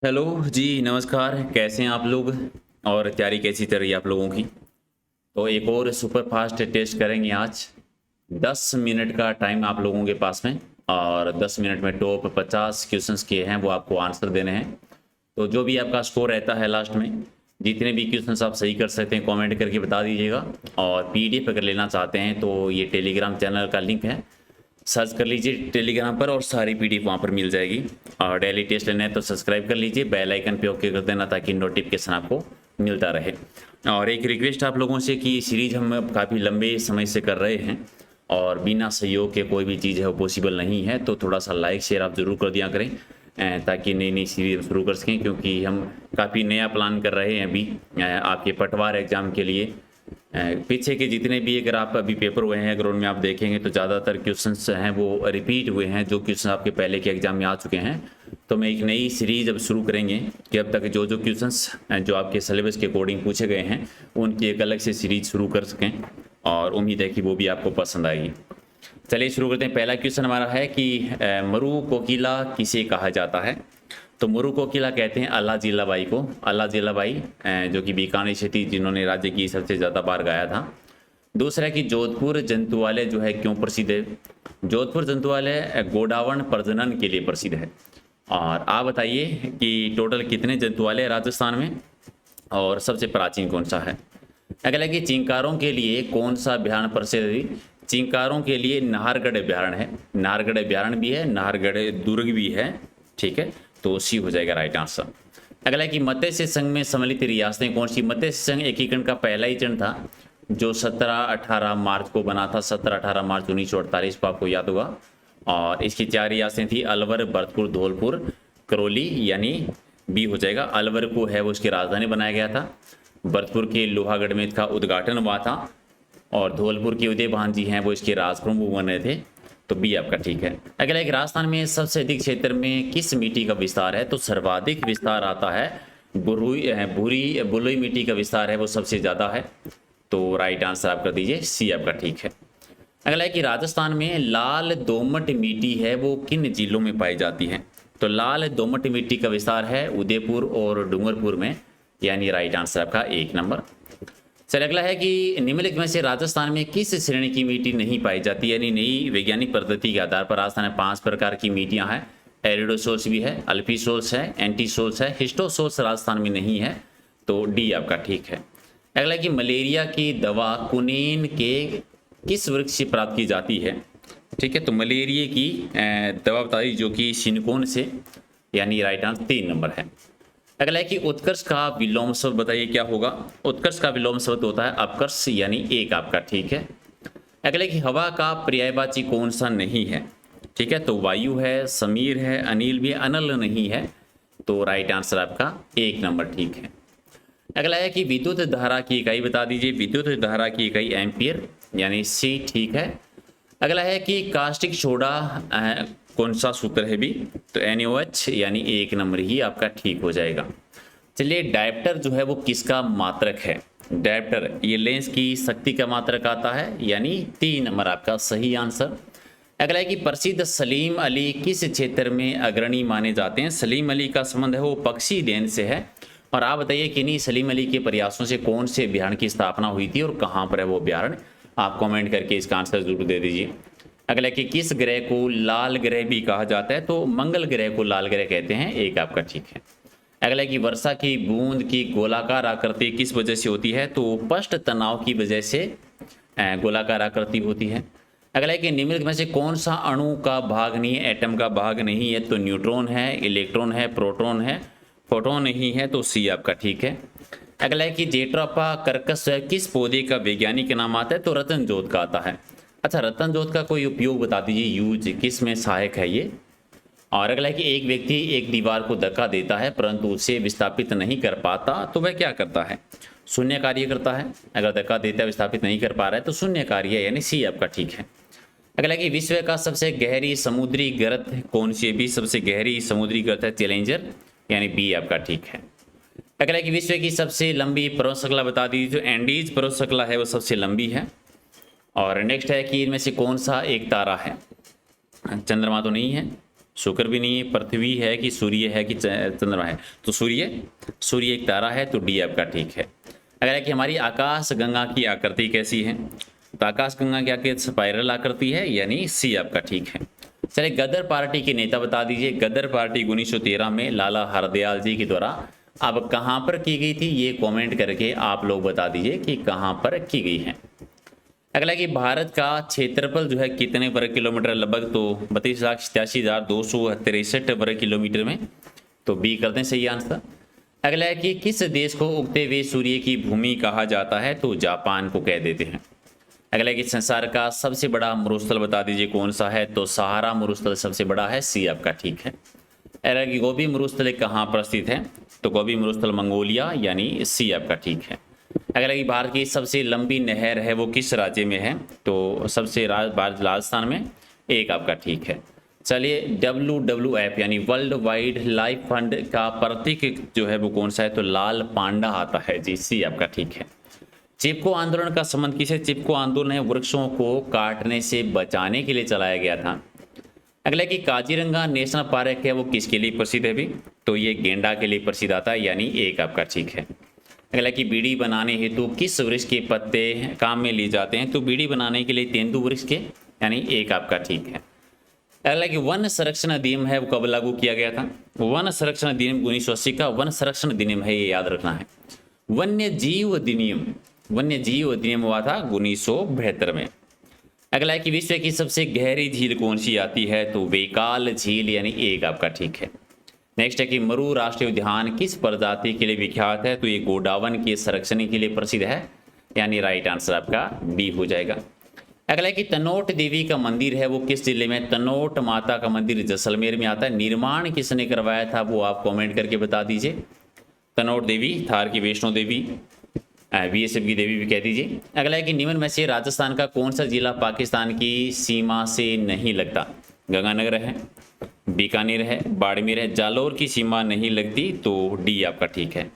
Hello जी, नमस्कार। कैसे हैं आप लोग और तैयारी कैसी चल रही है आप लोगों की? तो एक और सुपर फास्ट टेस्ट करेंगे आज। 10 मिनट का टाइम आप लोगों के पास में और 10 मिनट में टॉप 50 क्वेश्चंस किए हैं वो आपको आंसर देने हैं। तो जो भी आपका स्कोर रहता है लास्ट में, जितने भी क्वेश्चंस आप सही कर सकते हैं कमेंट करके बता दीजिएगा। और पीडीएफ अगर लेना चाहते हैं तो ये टेलीग्राम चैनल का लिंक है, सर्च कर लीजिए टेलीग्राम पर और सारी पीडीएफ वहाँ पर मिल जाएगी। और डेली टेस्ट लेना है तो सब्सक्राइब कर लीजिए, बेल आइकन पे ओके कर देना ताकि नोटिफिकेशन आपको मिलता रहे। और एक रिक्वेस्ट आप लोगों से कि सीरीज हम काफ़ी लंबे समय से कर रहे हैं और बिना सहयोग के कोई भी चीज़ है वो पॉसिबल नहीं है, तो थोड़ा सा लाइक शेयर आप ज़रूर कर दिया करें ताकि नई नई सीरीज शुरू कर सकें, क्योंकि हम काफ़ी नया प्लान कर रहे हैं अभी आपके पटवार एग्ज़ाम के लिए। पीछे के जितने भी अगर आप अभी पेपर हुए हैं अगर उनमें आप देखेंगे तो ज़्यादातर क्वेश्चंस हैं वो रिपीट हुए हैं, जो क्वेश्चन आपके पहले के एग्जाम में आ चुके हैं। तो मैं एक नई सीरीज अब शुरू करेंगे कि अब तक जो जो क्वेश्चंस जो आपके सिलेबस के अकॉर्डिंग पूछे गए हैं उनकी एक अलग से सीरीज शुरू कर सकें, और उम्मीद है कि वो भी आपको पसंद आएगी। चलिए शुरू करते हैं। पहला क्वेश्चन हमारा है कि मरु कोकिला किसे कहा जाता है? तो मरु कोकिला कहते हैं अल्लाह जिल्लाबाई को। अल्लाह जिल्लाबाई जो कि बीकानेर से थी, जिन्होंने राज्य की सबसे ज़्यादा बार गाया था। दूसरा कि जोधपुर जंतुआलय जो है क्यों प्रसिद्ध है? जोधपुर जंतुआलय गोडावण प्रजनन के लिए प्रसिद्ध है। और आप बताइए कि टोटल कितने जंतुआलय हैं राजस्थान में और सबसे प्राचीन कौन सा है? अगला कि चिंकारों के लिए कौन सा अभ्यारण्य प्रसिद्ध है? चिंकारों के लिए नाहरगढ़ अभ्यारण्य है। नाहरगढ़ अभ्यारण्य भी है, नाहरगढ़ दुर्ग भी है। ठीक है, तो सी हो जाएगा राइट आंसर। अगला कि मत्स्य संघ में सम्मिलित रियासतें कौन सी? मत्स्य संघ एकीकरण का पहला ही चरण था जो 17-18 मार्च को बना था। 17-18 मार्च 1948 को, आपको याद होगा। और इसकी 4 रियासतें थी, अलवर, भरतपुर, धौलपुर, करौली, यानी बी हो जाएगा। अलवर को है वो उसकी राजधानी बनाया गया था। भरतपुर के लोहागढ़ में इसका उद्घाटन हुआ था और धौलपुर के उदय भान जी हैं वो इसके राज प्रमुख बन रहे थे। तो बी आपका ठीक है। अगला एक राजस्थान में सबसे अधिक क्षेत्र में किस मिट्टी का विस्तार है? तो सर्वाधिक विस्तार आता है बलुई मिट्टी का विस्तार है वो सबसे ज़्यादा है। तो राइट आंसर आप कर दीजिए, सी आपका ठीक है। अगला है कि राजस्थान में लाल दोमट मिट्टी है वो किन जिलों में पाई जाती है? तो लाल दोमट मिट्टी का विस्तार है उदयपुर और डूंगरपुर में, यानी राइट आंसर आपका 1 नंबर। चलिए अगला है कि निम्नलिखित में से राजस्थान में किस श्रेणी की मिट्टी नहीं पाई जाती? यानी नई वैज्ञानिक पद्धति के आधार पर राजस्थान में 5 प्रकार की मिट्टियां हैं। एरिडोसोल्स भी है, अल्पीसोल्स है, एंटीसोल्स है, हिस्टोसोल्स राजस्थान में नहीं है। तो डी आपका ठीक है। अगला है कि मलेरिया की दवा कुनीन के किस वृक्ष से प्राप्त की जाती है? ठीक है, तो मलेरिया की दवा बताइए जो कि सिनकोन से, यानी राइट आंसर 3 नंबर है। अगला है कि उत्कर्ष का विलोम शब्द बताइए क्या होगा? उत्कर्ष का विलोम शब्द होता है अपकर्ष, यानी 1 आपका ठीक है। अगला है कि हवा का पर्यायवाची कौन सा नहीं है? ठीक है, तो वायु है, समीर है, अनिल भी, अनल नहीं है। तो राइट आंसर आपका 1 नंबर ठीक है। अगला है कि विद्युत धारा की इकाई बता दीजिए। विद्युत धारा की इकाई एम्पियर, यानी सी ठीक है। अगला है कि कास्टिक सोडा कौन सा सूत्र है भी? तो NaOH, यानी 1 नंबर ही आपका ठीक हो जाएगा। चलिए डायप्टर जो है वो किसका मात्रक है? डायप्टर ये लेंस की शक्ति का मात्रक आता है, यानी 3 नंबर आपका सही आंसर। अगला है कि प्रसिद्ध सलीम अली किस क्षेत्र में अग्रणी माने जाते हैं? सलीम अली का संबंध है वो पक्षी उद्यान से है। और आप बताइए कि नहीं सलीम अली के प्रयासों से कौन से अभ्यारण्य की स्थापना हुई थी और कहाँ पर है वो अभ्यारण्य? आप कमेंट करके इसका आंसर जरूर दे दीजिए। अगला कि किस ग्रह को लाल ग्रह भी कहा जाता है? तो मंगल ग्रह को लाल ग्रह कहते हैं, 1 आपका ठीक है। अगला कि वर्षा की बूंद की गोलाकार आकृति किस वजह से होती है? तो पृष्ठ तनाव की वजह से गोलाकार आकृति होती है। अगला कि निम्नलिखित में से कौन सा अणु का भाग नहीं है, एटम का भाग नहीं है? तो न्यूट्रॉन है, इलेक्ट्रॉन है, प्रोटॉन है, फोटोन नहीं है। तो सी आपका ठीक है। अगला है कि जेट्रोपा कर्कस किस पौधे का वैज्ञानिक नाम आता है? तो रतन जोत का आता है। अच्छा, रतन जोत का कोई उपयोग बता दीजिए, यूज किस में सहायक है ये? और अगला है कि एक व्यक्ति एक दीवार को धक्का देता है परंतु उसे विस्थापित नहीं कर पाता तो वह क्या करता है? शून्य कार्य करता है। अगर धक्का देता है विस्थापित नहीं कर पा रहा है तो शून्य कार्य, यानी सी आपका ठीक है। अगला कि विश्व का सबसे गहरी समुद्री गर्त कौन सी है? भी सबसे गहरी समुद्री गर्त है चैलेंजर, यानी बी आपका ठीक है। अगला कि विश्व की सबसे लंबी पर्वत श्रृंखला बता दीजिए। जो एंडीज पर्वत श्रृंखला है वो सबसे लंबी है। और नेक्स्ट है कि इनमें से कौन सा एक तारा है? चंद्रमा तो नहीं है, शुक्र भी नहीं है, पृथ्वी है कि सूर्य है कि चंद्रमा है, तो सूर्य एक तारा है, तो डी आपका ठीक है। अगर है कि हमारी आकाश गंगा की आकृति कैसी है, तो आकाश गंगा की आकृति स्पाइरल आकृति है, यानी सी आपका ठीक है। चलिए गदर पार्टी के नेता बता दीजिए। गदर पार्टी 1913 में लाला हरदयाल जी के द्वारा अब कहाँ पर की गई थी, ये कमेंट करके आप लोग बता दीजिए कि कहाँ पर की गई है। अगला कि भारत का क्षेत्रफल जो है कितने वर्ग किलोमीटर, लगभग तो 32,87,263 वर्ग किलोमीटर में, तो बी करते हैं सही आंसर। अगला है कि किस देश को उगते हुए सूर्य की भूमि कहा जाता है, तो जापान को कह देते हैं। अगला है कि संसार का सबसे बड़ा मरुस्थल बता दीजिए कौन सा है, तो सहारा मरुस्थल सबसे बड़ा है, सी आपका ठीक है। अगला कि गोबी मरुस्थल कहाँ पर स्थित है, तो गोबी मरुस्थल मंगोलिया, यानी सी आपका ठीक है। अगला कि भारत की सबसे लंबी नहर है वो किस राज्य में है, तो सबसे राजस्थान में, एक आपका ठीक है। चलिए WWF यानी वर्ल्ड वाइड लाइफ फंड का प्रतीक जो है वो कौन सा है, तो लाल पांडा आता है जी, सी आपका ठीक है। चिपको आंदोलन का संबंध किसे, चिपको आंदोलन है वृक्षों को काटने से बचाने के लिए चलाया गया था। अगला कि काजीरंगा नेशनल पार्क है वो किसके लिए प्रसिद्ध है भी, तो ये गेंडा के लिए प्रसिद्ध आता है, यानी एक आपका ठीक है। अगला कि बीड़ी बनाने हेतु किस वृक्ष के पत्ते काम में लिए जाते हैं, तो बीड़ी बनाने के लिए तेंदु वृक्ष के, यानी एक आपका ठीक है। अगला कि वन संरक्षण अधिनियम है वो कब लागू किया गया था, वन संरक्षण अधिनियम 1980 का वन संरक्षण अधिनियम है, ये याद रखना है। वन्य जीव अधिनियम हुआ था 1972 में। अगला है कि विश्व की सबसे गहरी झील कौन सी आती है, तो वेकाल झील, यानी एक आपका ठीक है। नेक्स्ट है कि मरु राष्ट्रीय उद्यान किस प्रजाति के लिए विख्यात है, तो ये गोडावन के संरक्षण के लिए प्रसिद्ध है, यानी राइट आंसर आपका बी हो जाएगा। अगला है कि तनोट देवी का मंदिर है वो किस जिले में, तनोट माता का मंदिर जैसलमेर में आता है। निर्माण किसने करवाया था, वो आप कमेंट करके बता दीजिए। तनोट देवी, थार की वैष्णो देवी, BSF की देवी भी कह दीजिए। अगला है कि निम्न में से राजस्थान का कौन सा जिला पाकिस्तान की सीमा से नहीं लगता, गंगानगर है, बीकानेर है, बाड़मेर है, जालौर की सीमा नहीं लगती, तो डी आपका ठीक है।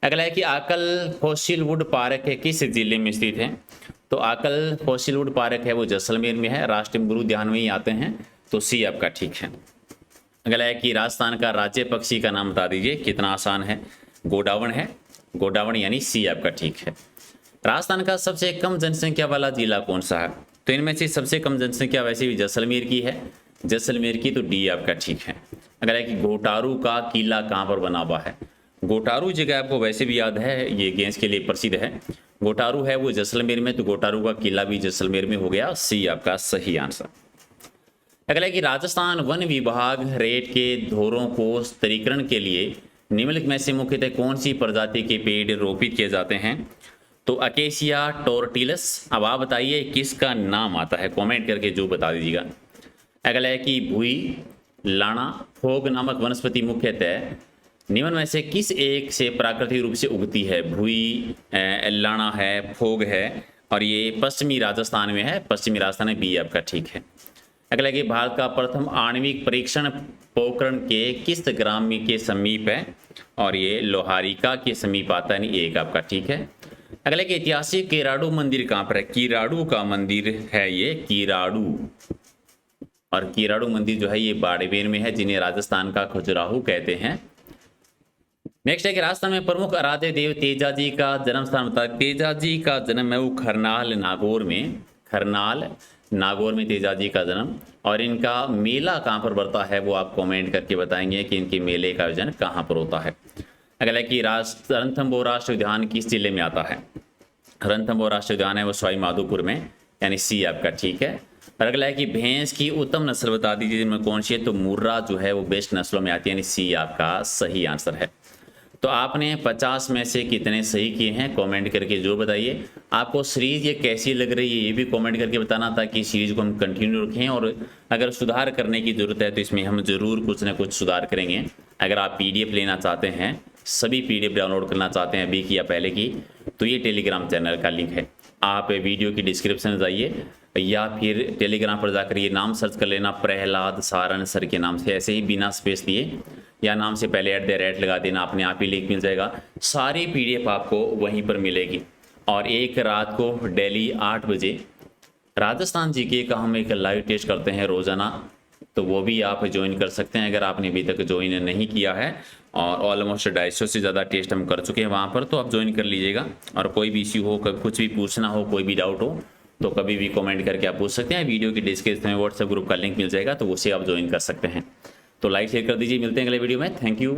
अगला है कि आकल फॉसिल वुड पार्क है किस जिले में स्थित है, तो आकल फॉसिल वुड पार्क है वो जैसलमेर में है, राष्ट्रीय मृग उद्यान में ही आते हैं, तो सी आपका ठीक है। अगला है कि राजस्थान का राज्य पक्षी का नाम बता दीजिए, कितना आसान है, गोडावन है, गोडावन यानी सी आपका ठीक है। राजस्थान का सबसे कम जनसंख्या वाला जिला कौन सा है, तो इनमें से सबसे कम जनसंख्या वैसे भी जैसलमेर की है, जैसलमेर की, तो डी आपका ठीक है। अगर है कि घोटारू का किला कहाँ पर बना हुआ है, घोटारू जगह आपको वैसे भी याद है, ये गेंस के लिए प्रसिद्ध है, घोटारू है वो जैसलमेर में, तो घोटारू का किला भी जैसलमेर में हो गया, सी आपका सही आंसर। अगला है कि राजस्थान वन विभाग रेत के धोरों को स्तरीकरण के लिए निम्नलिखित में से मुख्यतः कौन सी प्रजाति के पेड़ रोपित किए जाते हैं, तो अकेसिया टोर्टिलस। अब आप बताइए किसका नाम आता है, कमेंट करके जो बता दीजिएगा। अगला है कि भुई लाना फोग नामक वनस्पति मुख्यतः निम्न में से किस एक से प्राकृतिक रूप से उगती है, भुई लाना है, फोग है, और ये पश्चिमी राजस्थान में है, पश्चिमी राजस्थान में, बी आपका ठीक है। अगला कि भारत का प्रथम आणविक परीक्षण पोखरण के किस ग्राम के समीप है, और ये लोहारिका के समीप आता है, नहीं एक आपका ठीक है। अगला कि ऐतिहासिक किराड़ू मंदिर कहाँ पर है, किराड़ू का मंदिर है ये किराड़ू, और किराड़ू मंदिर जो है ये बाड़मेर में है, जिन्हें राजस्थान का खजुराहो कहते हैं। नेक्स्ट है कि राजस्थान में प्रमुख आराध्य देव तेजाजी का जन्म स्थान बता। तेजाजी का जन्म है वो खरनाल नागौर में, खरनाल नागौर में तेजाजी का जन्म, और इनका मेला कहाँ पर बढ़ता है वो आप कमेंट करके बताएंगे कि इनके मेले का आयोजन कहाँ पर होता है। अगला कि रणथंभौर राष्ट्रीय उद्यान किस जिले में आता है, रणथंभौर राष्ट्रीय उद्यान है वो सवाई माधोपुर में, यानी सी आपका ठीक है। और अगला है कि भैंस की उत्तम नस्ल बता दीजिए जिनमें कौन सी है, तो मुर्रा जो है वो बेस्ट नस्लों में आती है, यानी सी आपका सही आंसर है। तो आपने 50 में से कितने सही किए हैं कमेंट करके जो बताइए। आपको सीरीज़ ये कैसी लग रही है ये भी कमेंट करके बताना, ताकि सीरीज़ को हम कंटिन्यू रखें, और अगर सुधार करने की ज़रूरत है तो इसमें हम ज़रूर कुछ ना कुछ सुधार करेंगे। अगर आप PDF लेना चाहते हैं, सभी PDF डाउनलोड करना चाहते हैं अभी की या पहले की, तो ये टेलीग्राम चैनल का लिंक है, आप वीडियो की डिस्क्रिप्शन में जाइए या फिर टेलीग्राम पर जाकर ये नाम सर्च कर लेना, प्रहलाद सारण सर के नाम से, ऐसे ही बिना स्पेस दिए, या नाम से पहले @ लगा देना, अपने आप ही लिंक मिल जाएगा। सारी PDF आपको वहीं पर मिलेगी। और एक रात को डेली 8 बजे राजस्थान जीके का हम एक लाइव टेस्ट करते हैं रोज़ाना, तो वो भी आप ज्वाइन कर सकते हैं अगर आपने अभी तक ज्वाइन नहीं किया है। और ऑलमोस्ट 250 से ज़्यादा टेस्ट हम कर चुके हैं वहाँ पर, तो आप ज्वाइन कर लीजिएगा। और कोई भी इश्यू हो, कभी कुछ भी पूछना हो, कोई भी डाउट हो तो कभी भी कमेंट करके आप पूछ सकते हैं। वीडियो की डिस्क्रिप्शन में व्हाट्सएप ग्रुप का लिंक मिल जाएगा, तो उसे आप ज्वाइन कर सकते हैं। तो लाइक शेयर कर दीजिए, मिलते हैं अगले वीडियो में। Thank you.